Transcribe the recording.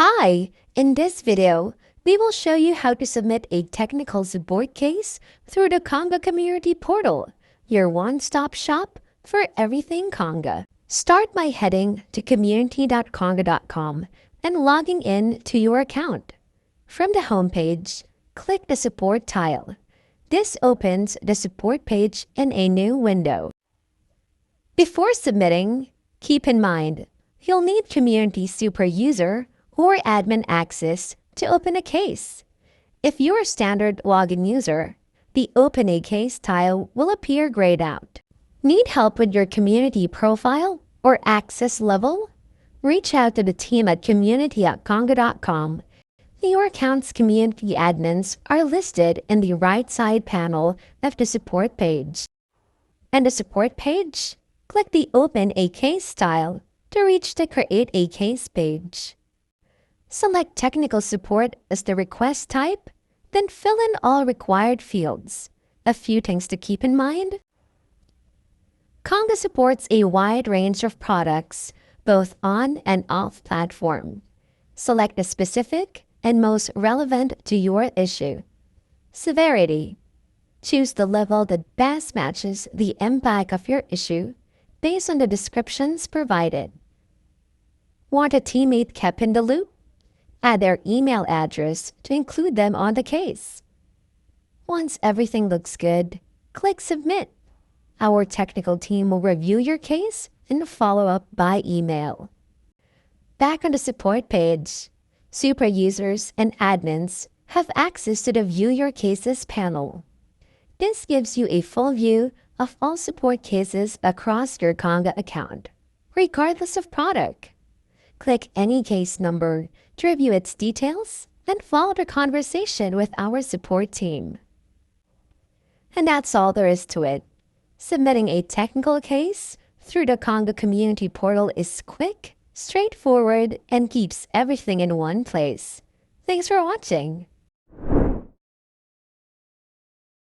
Hi! In this video, we will show you how to submit a technical support case through the Conga Community portal, your one-stop shop for everything Conga. Start by heading to community.conga.com and logging in to your account. From the homepage, click the Support tile. This opens the support page in a new window. Before submitting, keep in mind, you'll need Community Super User or admin access to open a case. If you're a standard login user, the Open a Case tile will appear grayed out. Need help with your community profile or access level? Reach out to the team at community@conga.com. Your account's community admins are listed in the right side panel of the support page. On the support page, click the Open a Case tile to reach the Create a Case page. Select Technical Support as the request type, then fill in all required fields. A few things to keep in mind. Conga supports a wide range of products, both on and off platform. Select the specific and most relevant to your issue. Severity. Choose the level that best matches the impact of your issue based on the descriptions provided. Want a teammate kept in the loop? Add their email address to include them on the case. Once everything looks good, click Submit. Our technical team will review your case and follow up by email. Back on the support page, super users and admins have access to the View Your Cases panel. This gives you a full view of all support cases across your Conga account, regardless of product. Click any case number to review its details and follow the conversation with our support team. And that's all there is to it. Submitting a technical case through the Conga Community portal is quick, straightforward, and keeps everything in one place. Thanks for watching.